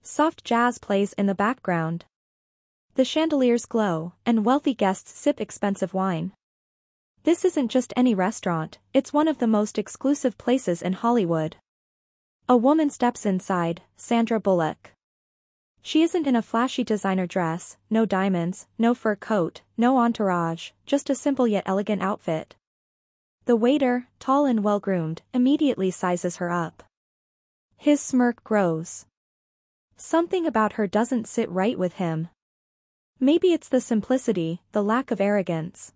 Soft jazz plays in the background. The chandeliers glow, and wealthy guests sip expensive wine. This isn't just any restaurant, it's one of the most exclusive places in Hollywood. A woman steps inside, Sandra Bullock. She isn't in a flashy designer dress, no diamonds, no fur coat, no entourage, just a simple yet elegant outfit. The waiter, tall and well-groomed, immediately sizes her up. His smirk grows. Something about her doesn't sit right with him. Maybe it's the simplicity, the lack of arrogance.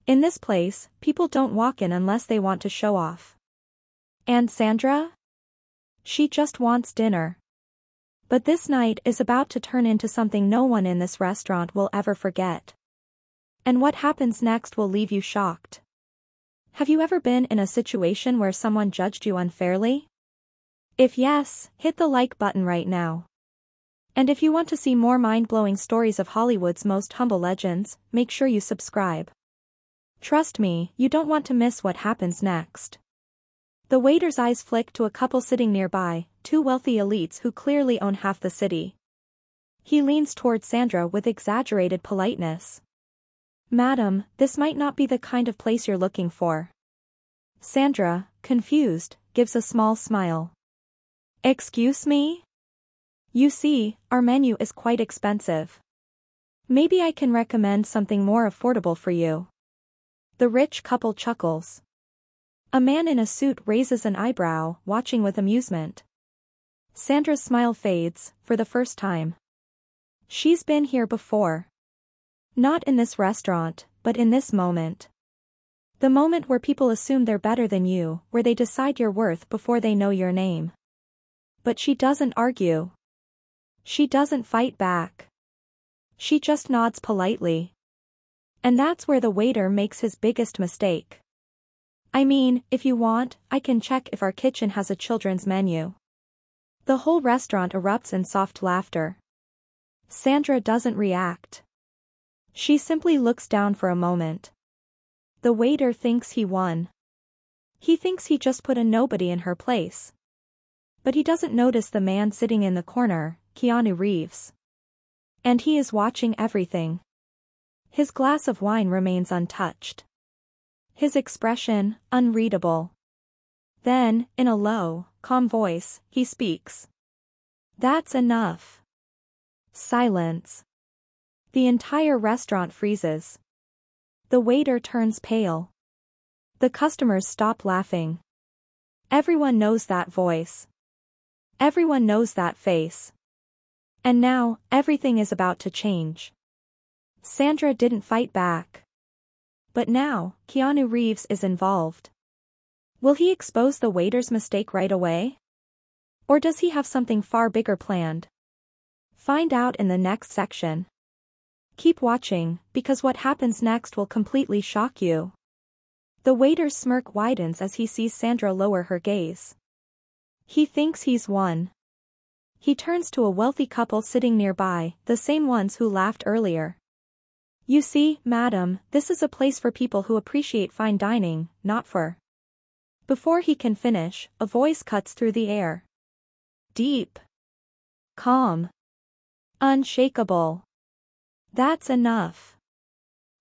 In this place, people don't walk in unless they want to show off. And Sandra? She just wants dinner. But this night is about to turn into something no one in this restaurant will ever forget. And what happens next will leave you shocked. Have you ever been in a situation where someone judged you unfairly? If yes, hit the like button right now. And if you want to see more mind-blowing stories of Hollywood's most humble legends, make sure you subscribe. Trust me, you don't want to miss what happens next. The waiter's eyes flick to a couple sitting nearby, two wealthy elites who clearly own half the city. He leans toward Sandra with exaggerated politeness. "Madam, this might not be the kind of place you're looking for." Sandra, confused, gives a small smile. "Excuse me? You see, our menu is quite expensive. Maybe I can recommend something more affordable for you." The rich couple chuckles. A man in a suit raises an eyebrow, watching with amusement. Sandra's smile fades, for the first time. She's been here before. Not in this restaurant, but in this moment. The moment where people assume they're better than you, where they decide your worth before they know your name. But she doesn't argue. She doesn't fight back. She just nods politely. And that's where the waiter makes his biggest mistake. "I mean, if you want, I can check if our kitchen has a children's menu." The whole restaurant erupts in soft laughter. Sandra doesn't react. She simply looks down for a moment. The waiter thinks he won. He thinks he just put a nobody in her place. But he doesn't notice the man sitting in the corner, Keanu Reeves. And he is watching everything. His glass of wine remains untouched. His expression, unreadable. Then, in a low, calm voice, he speaks. "That's enough." Silence. The entire restaurant freezes. The waiter turns pale. The customers stop laughing. Everyone knows that voice. Everyone knows that face. And now, everything is about to change. Sandra didn't fight back. But now, Keanu Reeves is involved. Will he expose the waiter's mistake right away? Or does he have something far bigger planned? Find out in the next section. Keep watching, because what happens next will completely shock you. The waiter's smirk widens as he sees Sandra lower her gaze. He thinks he's won. He turns to a wealthy couple sitting nearby, the same ones who laughed earlier. "You see, madam, this is a place for people who appreciate fine dining, not for..." Before he can finish, a voice cuts through the air. Deep. Calm. Unshakable. "That's enough."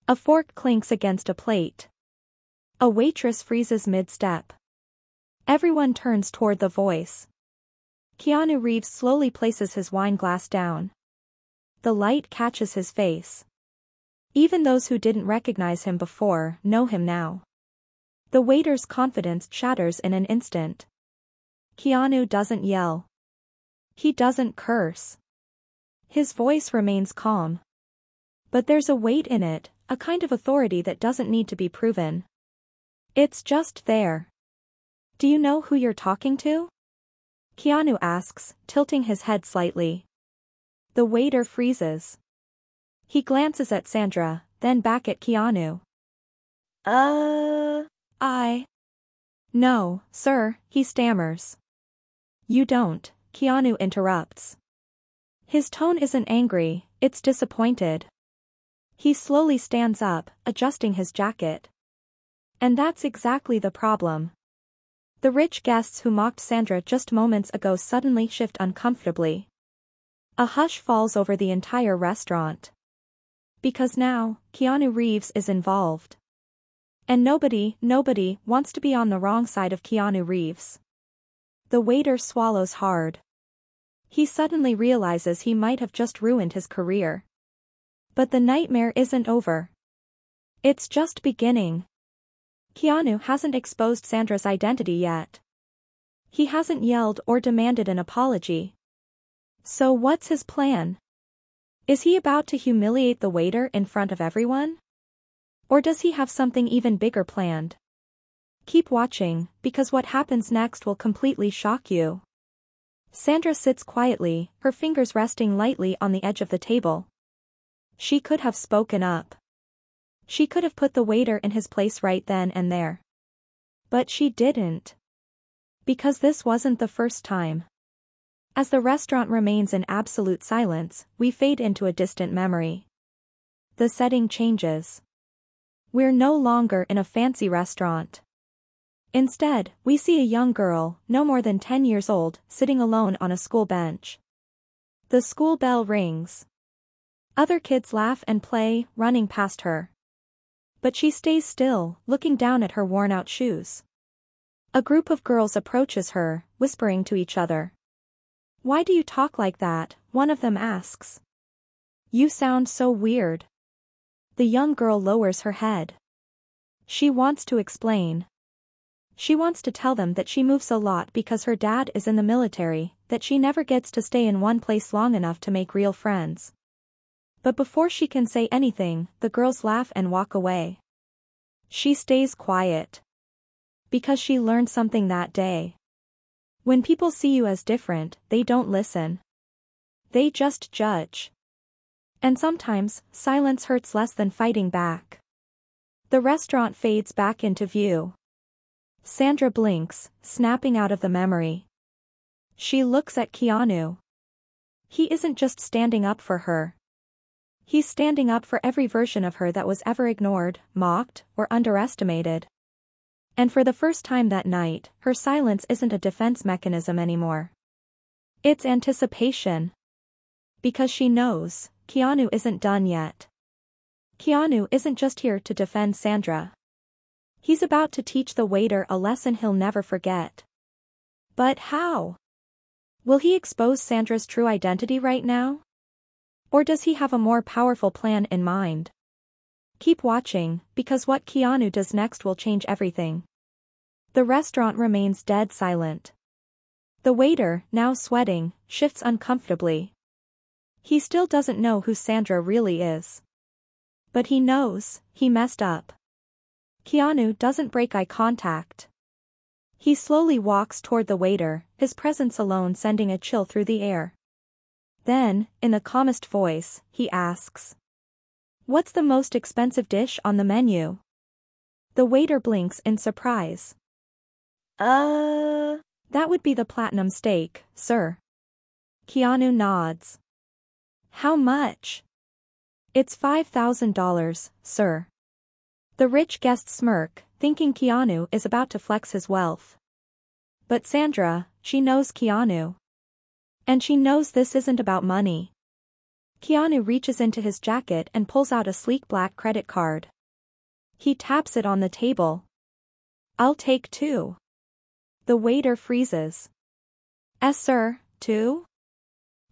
A fork clinks against a plate. A waitress freezes mid-step. Everyone turns toward the voice. Keanu Reeves slowly places his wine glass down. The light catches his face. Even those who didn't recognize him before know him now. The waiter's confidence shatters in an instant. Keanu doesn't yell. He doesn't curse. His voice remains calm. But there's a weight in it, a kind of authority that doesn't need to be proven. It's just there. "Do you know who you're talking to?" Keanu asks, tilting his head slightly. The waiter freezes. He glances at Sandra, then back at Keanu. I... No, sir," he stammers. "You don't," Keanu interrupts. His tone isn't angry, it's disappointed. He slowly stands up, adjusting his jacket. And that's exactly the problem. The rich guests who mocked Sandra just moments ago suddenly shift uncomfortably. A hush falls over the entire restaurant. Because now, Keanu Reeves is involved. And nobody wants to be on the wrong side of Keanu Reeves. The waiter swallows hard. He suddenly realizes he might have just ruined his career. But the nightmare isn't over. It's just beginning. Keanu hasn't exposed Sandra's identity yet. He hasn't yelled or demanded an apology. So what's his plan? Is he about to humiliate the waiter in front of everyone? Or does he have something even bigger planned? Keep watching, because what happens next will completely shock you. Sandra sits quietly, her fingers resting lightly on the edge of the table. She could have spoken up. She could have put the waiter in his place right then and there. But she didn't. Because this wasn't the first time. As the restaurant remains in absolute silence, we fade into a distant memory. The setting changes. We're no longer in a fancy restaurant. Instead, we see a young girl, no more than 10 years old, sitting alone on a school bench. The school bell rings. Other kids laugh and play, running past her. But she stays still, looking down at her worn-out shoes. A group of girls approaches her, whispering to each other. "Why do you talk like that?" one of them asks. "You sound so weird." The young girl lowers her head. She wants to explain. She wants to tell them that she moves a lot because her dad is in the military, that she never gets to stay in one place long enough to make real friends. But before she can say anything, the girls laugh and walk away. She stays quiet. Because she learned something that day. When people see you as different, they don't listen. They just judge. And sometimes, silence hurts less than fighting back. The restaurant fades back into view. Sandra blinks, snapping out of the memory. She looks at Keanu. He isn't just standing up for her. He's standing up for every version of her that was ever ignored, mocked, or underestimated. And for the first time that night, her silence isn't a defense mechanism anymore. It's anticipation. Because she knows, Keanu isn't done yet. Keanu isn't just here to defend Sandra. He's about to teach the waiter a lesson he'll never forget. But how? Will he expose Sandra's true identity right now? Or does he have a more powerful plan in mind? Keep watching, because what Keanu does next will change everything. The restaurant remains dead silent. The waiter, now sweating, shifts uncomfortably. He still doesn't know who Sandra really is. But he knows, he messed up. Keanu doesn't break eye contact. He slowly walks toward the waiter, his presence alone sending a chill through the air. Then, in the calmest voice, he asks, "What's the most expensive dish on the menu?" The waiter blinks in surprise. That would be the platinum steak, sir." Keanu nods. "How much?" "It's $5,000, sir." The rich guests smirk, thinking Keanu is about to flex his wealth. But Sandra, she knows Keanu. And she knows this isn't about money. Keanu reaches into his jacket and pulls out a sleek black credit card. He taps it on the table. "I'll take 2. The waiter freezes. "Yes, sir, 2?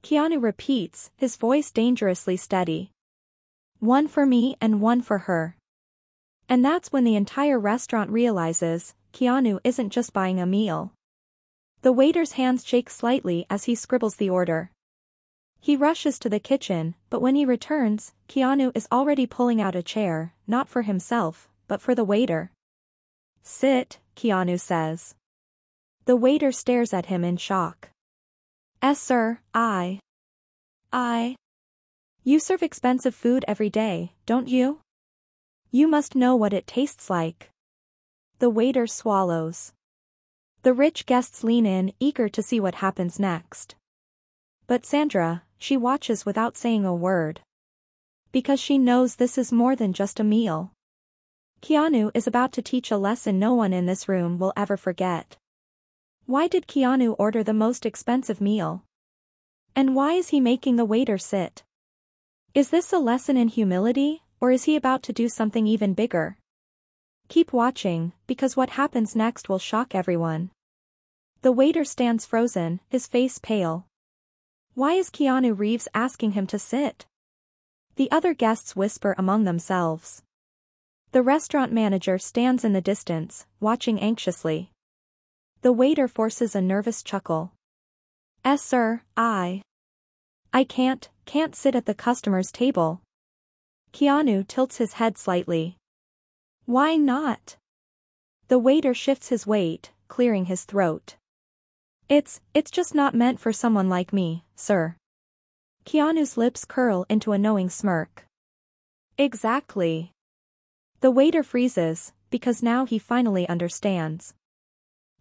Keanu repeats, his voice dangerously steady. "1 for me and 1 for her." And that's when the entire restaurant realizes, Keanu isn't just buying a meal. The waiter's hands shake slightly as he scribbles the order. He rushes to the kitchen, but when he returns, Keanu is already pulling out a chair, not for himself, but for the waiter. "Sit," Keanu says. The waiter stares at him in shock. "Yes, sir, I. You serve expensive food every day, don't you? You must know what it tastes like." The waiter swallows. The rich guests lean in, eager to see what happens next. But Sandra, she watches without saying a word. Because she knows this is more than just a meal. Keanu is about to teach a lesson no one in this room will ever forget. Why did Keanu order the most expensive meal? And why is he making the waiter sit? Is this a lesson in humility, or is he about to do something even bigger? Keep watching, because what happens next will shock everyone. The waiter stands frozen, his face pale. Why is Keanu Reeves asking him to sit? The other guests whisper among themselves. The restaurant manager stands in the distance, watching anxiously. The waiter forces a nervous chuckle. Sir, I can't sit at the customer's table. Keanu tilts his head slightly. Why not? The waiter shifts his weight, clearing his throat. It's just not meant for someone like me, sir. Keanu's lips curl into a knowing smirk. Exactly. The waiter freezes, because now he finally understands.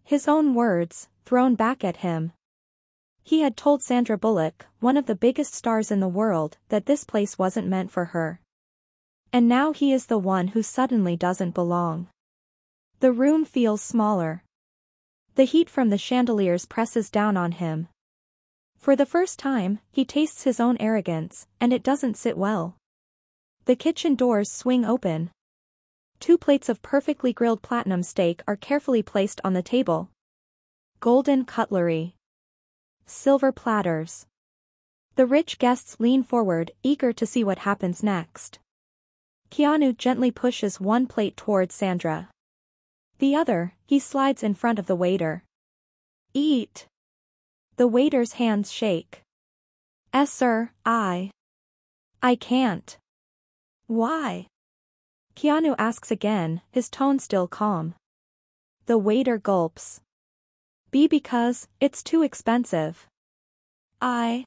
His own words, thrown back at him. He had told Sandra Bullock, one of the biggest stars in the world, that this place wasn't meant for her. And now he is the one who suddenly doesn't belong. The room feels smaller. The heat from the chandeliers presses down on him. For the first time, he tastes his own arrogance, and it doesn't sit well. The kitchen doors swing open. 2 plates of perfectly grilled platinum steak are carefully placed on the table. Golden cutlery. Silver platters. The rich guests lean forward, eager to see what happens next. Keanu gently pushes one plate towards Sandra. The other, he slides in front of the waiter. Eat. The waiter's hands shake. Sir, I can't. Why? Keanu asks again, his tone still calm. The waiter gulps. Because it's too expensive. I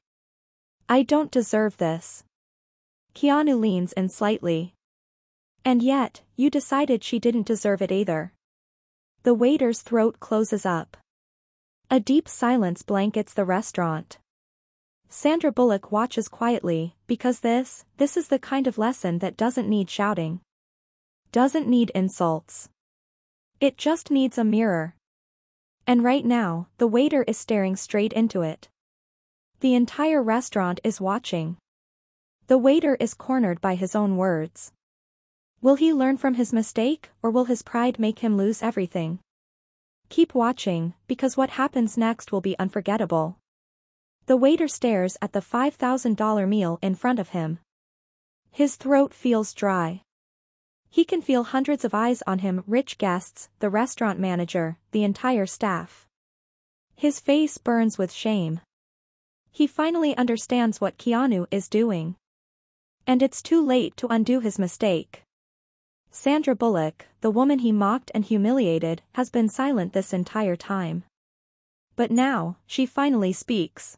don't deserve this. Keanu leans in slightly. And yet, you decided she didn't deserve it either. The waiter's throat closes up. A deep silence blankets the restaurant. Sandra Bullock watches quietly, because this is the kind of lesson that doesn't need shouting. Doesn't need insults. It just needs a mirror. And right now, the waiter is staring straight into it. The entire restaurant is watching. The waiter is cornered by his own words. Will he learn from his mistake, or will his pride make him lose everything? Keep watching, because what happens next will be unforgettable. The waiter stares at the $5,000 meal in front of him. His throat feels dry. He can feel hundreds of eyes on him, rich guests, the restaurant manager, the entire staff. His face burns with shame. He finally understands what Keanu is doing. And it's too late to undo his mistake. Sandra Bullock, the woman he mocked and humiliated, has been silent this entire time. But now, she finally speaks.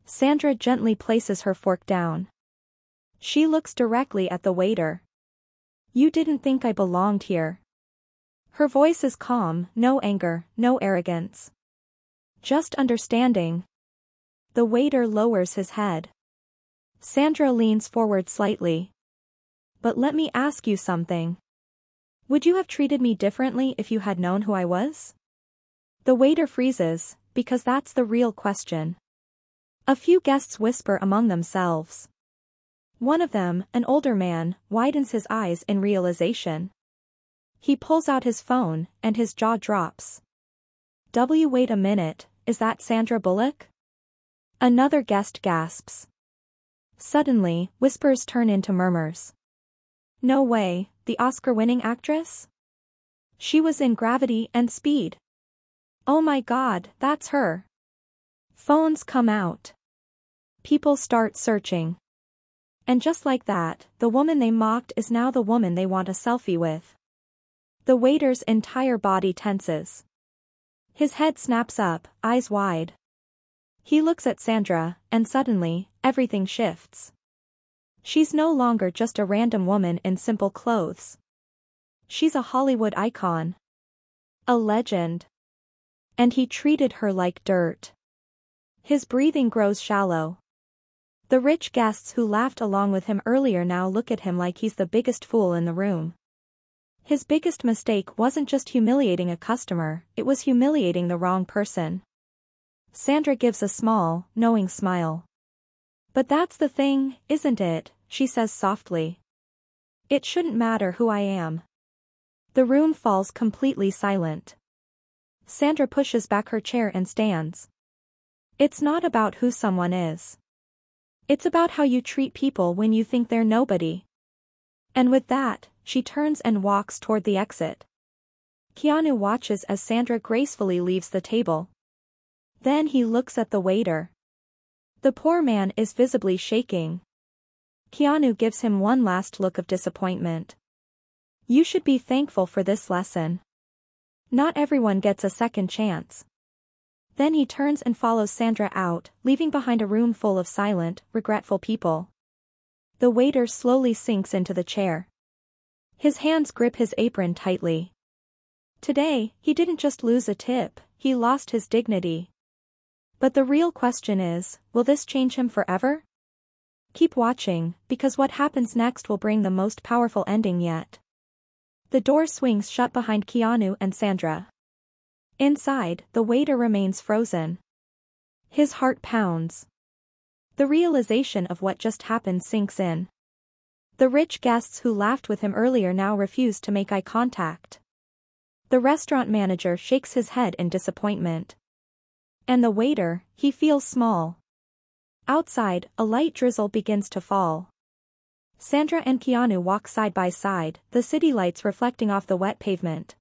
Sandra gently places her fork down. She looks directly at the waiter. You didn't think I belonged here. Her voice is calm, no anger, no arrogance. Just understanding. The waiter lowers his head. Sandra leans forward slightly. But let me ask you something. Would you have treated me differently if you had known who I was? The waiter freezes, because that's the real question. A few guests whisper among themselves. One of them, an older man, widens his eyes in realization. He pulls out his phone, and his jaw drops. Wait a minute, is that Sandra Bullock? Another guest gasps. Suddenly, whispers turn into murmurs. No way, the Oscar-winning actress? She was in Gravity and Speed. Oh my God, that's her. Phones come out. People start searching. And just like that, the woman they mocked is now the woman they want a selfie with. The waiter's entire body tenses. His head snaps up, eyes wide. He looks at Sandra, and suddenly, everything shifts. She's no longer just a random woman in simple clothes. She's a Hollywood icon. A legend. And he treated her like dirt. His breathing grows shallow. The rich guests who laughed along with him earlier now look at him like he's the biggest fool in the room. His biggest mistake wasn't just humiliating a customer, it was humiliating the wrong person. Sandra gives a small, knowing smile. But that's the thing, isn't it? She says softly. It shouldn't matter who I am. The room falls completely silent. Sandra pushes back her chair and stands. It's not about who someone is. It's about how you treat people when you think they're nobody. And with that, she turns and walks toward the exit. Keanu watches as Sandra gracefully leaves the table. Then he looks at the waiter. The poor man is visibly shaking. Keanu gives him one last look of disappointment. You should be thankful for this lesson. Not everyone gets a second chance. Then he turns and follows Sandra out, leaving behind a room full of silent, regretful people. The waiter slowly sinks into the chair. His hands grip his apron tightly. Today, he didn't just lose a tip, he lost his dignity. But the real question is, will this change him forever? Keep watching, because what happens next will bring the most powerful ending yet. The door swings shut behind Keanu and Sandra. Inside, the waiter remains frozen. His heart pounds. The realization of what just happened sinks in. The rich guests who laughed with him earlier now refuse to make eye contact. The restaurant manager shakes his head in disappointment. And the waiter, he feels small. Outside, a light drizzle begins to fall. Sandra and Keanu walk side by side, the city lights reflecting off the wet pavement.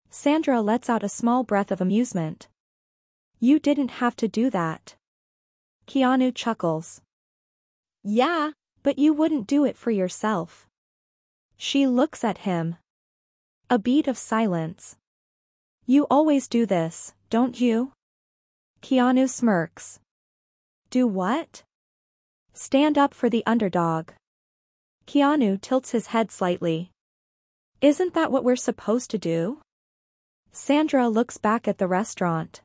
Sandra lets out a small breath of amusement. You didn't have to do that. Keanu chuckles. Yeah, but you wouldn't do it for yourself. She looks at him. A beat of silence. You always do this, don't you? Keanu smirks. Do what? Stand up for the underdog. Keanu tilts his head slightly. Isn't that what we're supposed to do? Sandra looks back at the restaurant.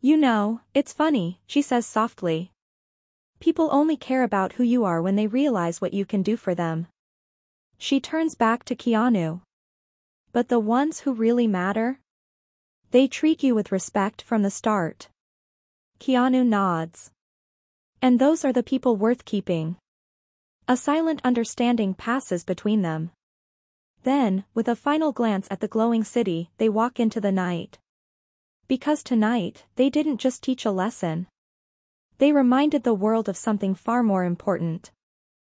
You know, it's funny, she says softly. People only care about who you are when they realize what you can do for them. She turns back to Keanu. But the ones who really matter? They treat you with respect from the start. Keanu nods. And those are the people worth keeping. A silent understanding passes between them. Then, with a final glance at the glowing city, they walk into the night. Because tonight, they didn't just teach a lesson. They reminded the world of something far more important.